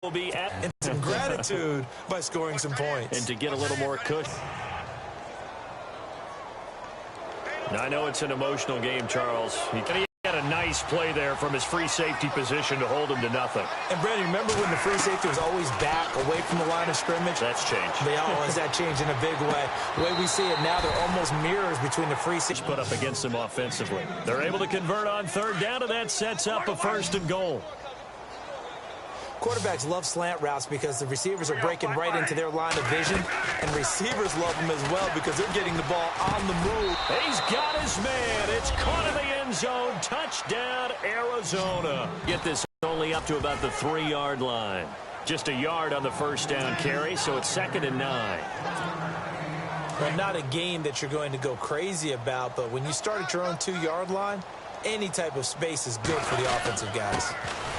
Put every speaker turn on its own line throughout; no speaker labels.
will be at
and some gratitude by scoring some points.
And to get a little more cushion. Now, I know it's an emotional game, Charles. He had a nice play there from his free safety position to hold him to nothing.
And, Brandon, remember when the free safety was always back away from the line of scrimmage?
That's changed.
They always that changed in a big way. The way we see it now, they're almost mirrors between the free safety.
Put up against them offensively. They're able to convert on third down, and that sets up a 1st and goal.
Quarterbacks love slant routes because the receivers are breaking right into their line of vision, and receivers love them as well because they're getting the ball on the move.
He's got his man. It's caught in the end zone. Touchdown, Arizona. Get this only up to about the 3-yard line. Just a yard on the first down carry, so it's 2nd and 9.
Well, not a game that you're going to go crazy about, but when you start at your own 2-yard line, any type of space is good for the offensive guys.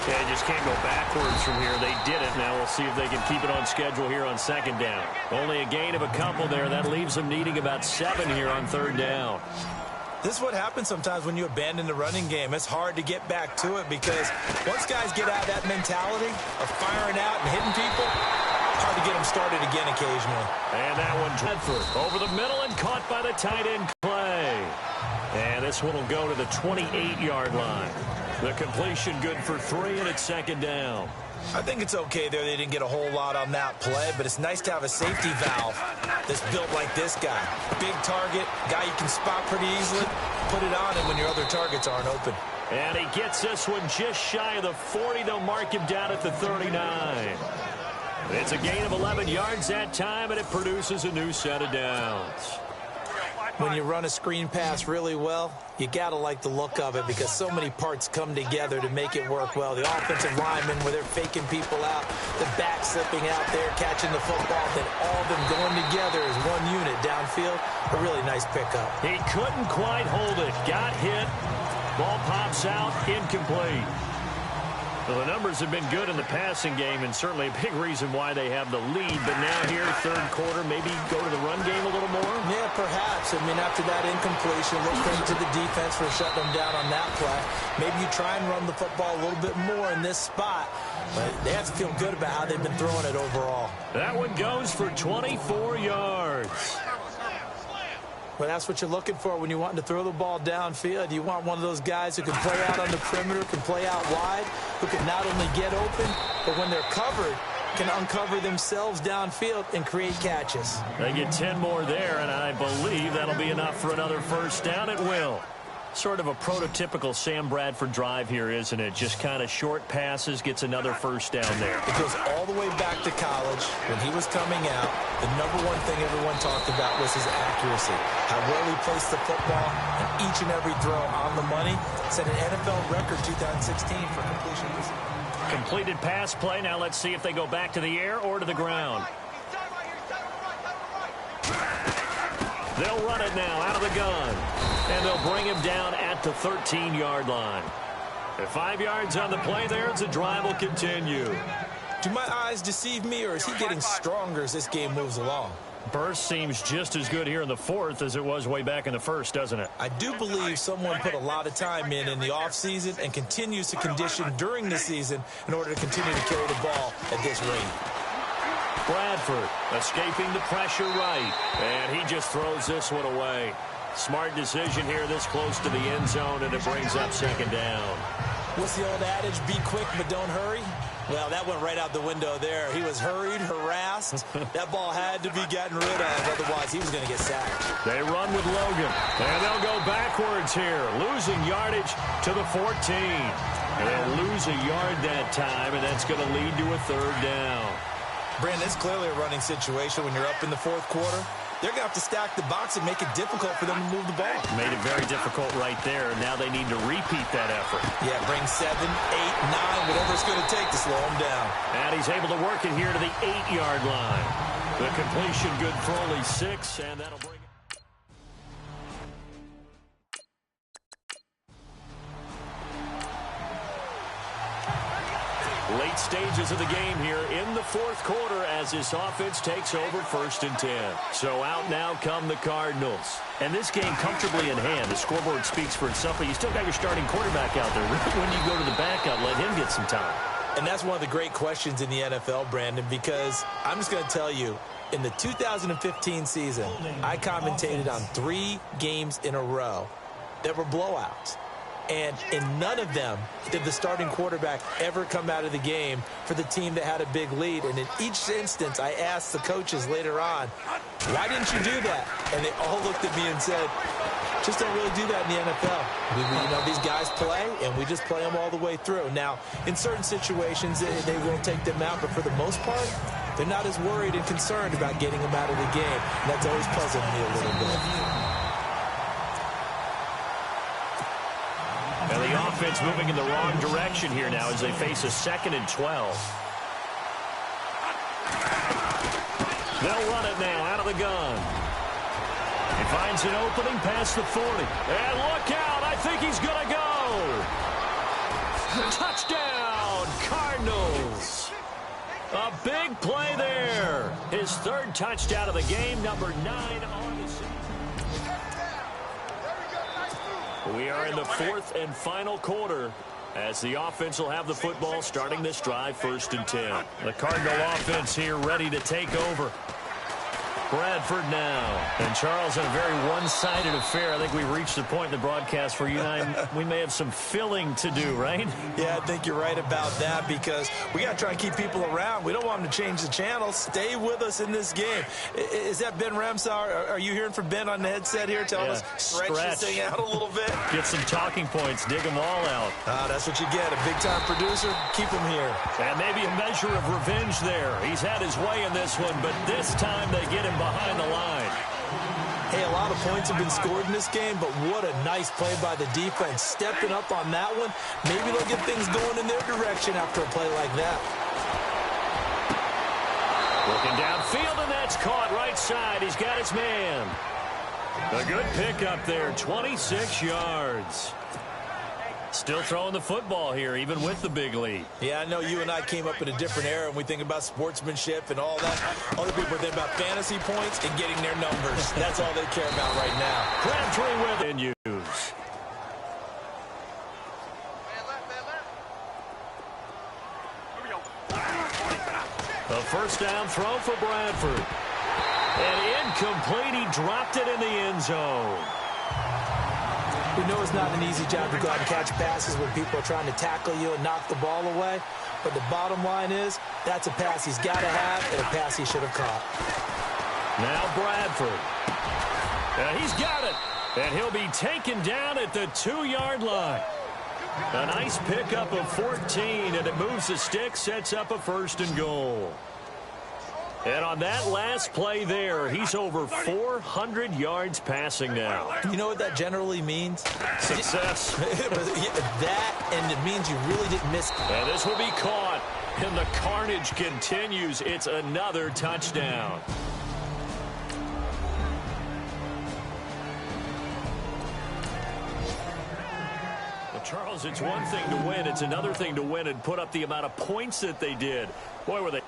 Yeah, just can't go backwards from here. They did it. Now we'll see if they can keep it on schedule here on 2nd down. Only a gain of a couple there. That leaves them needing about 7 here on 3rd down.
This is what happens sometimes when you abandon the running game. It's hard to get back to it because once guys get out of that mentality of firing out and hitting people, hard to get them started again occasionally.
And that one, Bradford, over the middle and caught by the tight end, Clay. And this one will go to the 28-yard line. The completion good for 3, and it's 2nd down.
I think it's okay there. They didn't get a whole lot on that play, but it's nice to have a safety valve that's built like this guy. Big target, guy you can spot pretty easily. Put it on him when your other targets aren't open.
And he gets this one just shy of the 40. They'll mark him down at the 39. It's a gain of 11 yards that time, and it produces a new set of downs.
When you run a screen pass really well, you got to like the look of it because so many parts come together to make it work well. The offensive linemen, where they're faking people out, the back slipping out there, catching the football, then all of them going together as one unit downfield. A really nice pickup.
He couldn't quite hold it. Got hit. Ball pops out. Incomplete. Well, the numbers have been good in the passing game, and certainly a big reason why they have the lead. But now here, 3rd quarter, maybe go to the run game a little more?
Yeah, perhaps. I mean, after that incompletion, a little credit to the defense for shutting them down on that play. Maybe you try and run the football a little bit more in this spot. But they have to feel good about how they've been throwing it overall.
That one goes for 24 yards.
Well, that's what you're looking for when you want to throw the ball downfield. You want one of those guys who can play out on the perimeter, can play out wide, who can not only get open, but when they're covered, can uncover themselves downfield and create catches.
They get 10 more there, and I believe that'll be enough for another 1st down. It will. Sort of a prototypical Sam Bradford drive here, isn't it? Just kind of short passes, gets another 1st down there.
It goes all the way back to college. When he was coming out, the #1 thing everyone talked about was his accuracy. How well he placed the football, and each and every throw on the money. Set an NFL record 2016 for completion.
Completed pass play. Now let's see if they go back to the air or to the ground. They'll run it now out of the gun. And they'll bring him down at the 13-yard line. At 5 yards on the play there, the drive will continue.
Do my eyes deceive me, or is he getting stronger as this game moves along?
Burst seems just as good here in the 4th as it was way back in the 1st, doesn't it?
I do believe someone put a lot of time in the offseason and continues to condition during the season in order to continue to carry the ball at this rate.
Bradford escaping the pressure right, and he just throws this one away. Smart decision here this close to the end zone, and it brings up 2nd down.
What's the old adage, be quick but don't hurry? Well, that went right out the window there. He was hurried, harassed. That ball had to be gotten rid of, otherwise he was going to get sacked.
They run with Logan, and they'll go backwards here, losing yardage to the 14. And they'll lose a yard that time, and that's going to lead to a 3rd down.
Brandon, it's clearly a running situation when you're up in the 4th quarter. They're going to have to stack the box and make it difficult for them to move the ball.
Made it very difficult right there. Now they need to repeat that effort.
Yeah, bring 7, 8, 9, whatever it's going to take to slow them down.
And he's able to work it here to the 8-yard line. The completion good for only 6, and that'll bring it. Late stages of the game here in the 4th quarter as this offense takes over 1st and 10. So out now come the Cardinals. And this game comfortably in hand. The scoreboard speaks for itself, but you still got your starting quarterback out there. When you go to the backup, let him get some time.
And that's one of the great questions in the NFL, Brandon, because I'm just going to tell you, in the 2015 season, I commentated on 3 games in a row that were blowouts. And in none of them did the starting quarterback ever come out of the game for the team that had a big lead. And in each instance, I asked the coaches later on, why didn't you do that? And they all looked at me and said, just don't really do that in the NFL. These guys play, and we just play them all the way through. Now, in certain situations, they will take them out, but for the most part, they're not as worried and concerned about getting them out of the game. And that's always puzzled me a little bit.
And the offense moving in the wrong direction here now as they face a 2nd and 12. They'll run it now out of the gun. He finds an opening past the 40. And look out, I think he's going to go. Touchdown, Cardinals. A big play there. His 3rd touchdown of the game, number 9 on the season. We are in the 4th and final quarter as the offense will have the football starting this drive, 1st and 10. The Cardinal offense here ready to take over. Bradford now. And Charles, in a very one-sided affair, I think we've reached the point in the broadcast where you and I, we may have some filling to do, right?
Yeah, I think you're right about that because we got to try and keep people around. We don't want them to change the channel. Stay with us in this game. Is that Ben Ramsauer? Are you hearing from Ben on the headset here telling us stretch this thing out a little bit?
Get some talking points. Dig them all out.
That's what you get. A big-time producer. Keep him here.
And maybe a measure of revenge there. He's had his way in this one, but this time they get him behind the line.
Hey, a lot of points have been scored in this game, but what a nice play by the defense. Stepping up on that one, maybe they'll get things going in their direction after a play like that.
Looking downfield, and that's caught right side. He's got his man. A good pickup there, 26 yards. Still throwing the football here, even with the big lead.
Yeah, I know you and I came up in a different era, and we think about sportsmanship and all that. Other people think about fantasy points and getting their numbers. That's all they care about right now.
Crabtree with it and use. A 1st down throw for Bradford. And incomplete. He dropped it in the end zone.
We know it's not an easy job to go out and catch passes when people are trying to tackle you and knock the ball away. But the bottom line is, that's a pass he's got to have and a pass he should have caught.
Now Bradford. And he's got it. And he'll be taken down at the 2-yard line. A nice pickup of 14, and it moves the stick, sets up a 1st and goal. And on that last play there, he's over 400 yards passing now.
You know what that generally means?
Success.
That, and it means you really didn't miss.
And this will be caught. And the carnage continues. It's another touchdown. Well, Charles, it's one thing to win. It's another thing to win and put up the amount of points that they did. Boy, were they...